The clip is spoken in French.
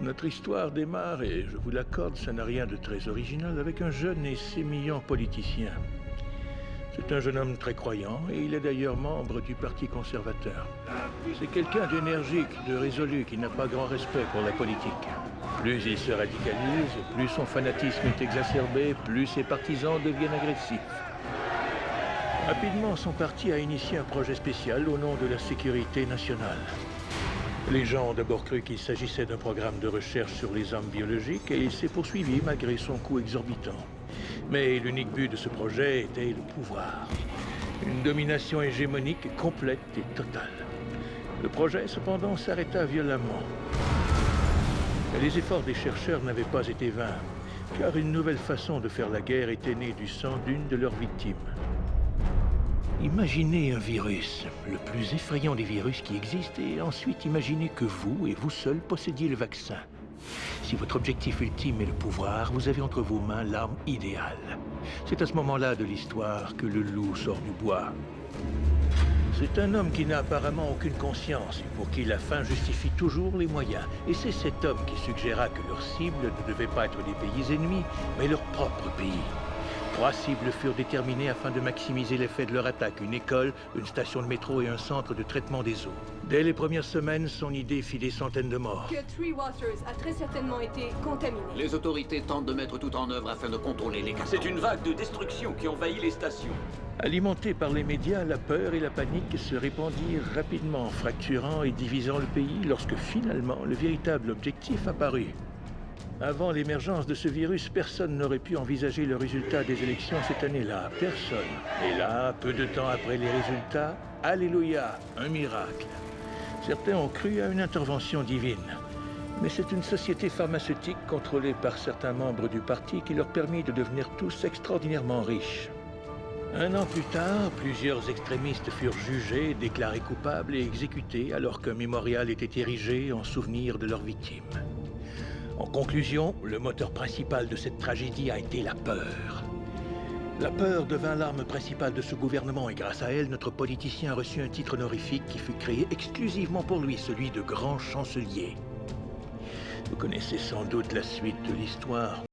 Notre histoire démarre, et je vous l'accorde, ça n'a rien de très original, avec un jeune et sémillant politicien. C'est un jeune homme très croyant, et il est d'ailleurs membre du Parti conservateur. C'est quelqu'un d'énergique, de résolu, qui n'a pas grand respect pour la politique. Plus il se radicalise, plus son fanatisme est exacerbé, plus ses partisans deviennent agressifs. Rapidement, son parti a initié un projet spécial au nom de la sécurité nationale. Les gens ont d'abord cru qu'il s'agissait d'un programme de recherche sur les armes biologiques et il s'est poursuivi malgré son coût exorbitant. Mais l'unique but de ce projet était le pouvoir. Une domination hégémonique complète et totale. Le projet, cependant, s'arrêta violemment. Mais les efforts des chercheurs n'avaient pas été vains, car une nouvelle façon de faire la guerre était née du sang d'une de leurs victimes. Imaginez un virus, le plus effrayant des virus qui existent, et ensuite imaginez que vous et vous seul possédiez le vaccin. Si votre objectif ultime est le pouvoir, vous avez entre vos mains l'arme idéale. C'est à ce moment-là de l'histoire que le loup sort du bois. C'est un homme qui n'a apparemment aucune conscience et pour qui la fin justifie toujours les moyens. Et c'est cet homme qui suggéra que leur cible ne devait pas être des pays ennemis, mais leur propre pays. 3 cibles furent déterminées afin de maximiser l'effet de leur attaque. Une école, une station de métro et un centre de traitement des eaux. Dès les premières semaines, son idée fit des centaines de morts. Que Three Waters a très certainement été contaminé. Les autorités tentent de mettre tout en œuvre afin de contrôler les cartons. C'est une vague de destruction qui envahit les stations. Alimentés par les médias, la peur et la panique se répandirent rapidement, fracturant et divisant le pays lorsque finalement le véritable objectif apparut. Avant l'émergence de ce virus, personne n'aurait pu envisager le résultat des élections cette année-là. Personne. Et là, peu de temps après les résultats, alléluia, un miracle. Certains ont cru à une intervention divine. Mais c'est une société pharmaceutique contrôlée par certains membres du parti qui leur permit de devenir tous extraordinairement riches. 1 an plus tard, plusieurs extrémistes furent jugés, déclarés coupables et exécutés alors qu'un mémorial était érigé en souvenir de leurs victimes. En conclusion, le moteur principal de cette tragédie a été la peur. La peur devint l'arme principale de ce gouvernement et grâce à elle, notre politicien a reçu un titre honorifique qui fut créé exclusivement pour lui, celui de grand chancelier. Vous connaissez sans doute la suite de l'histoire.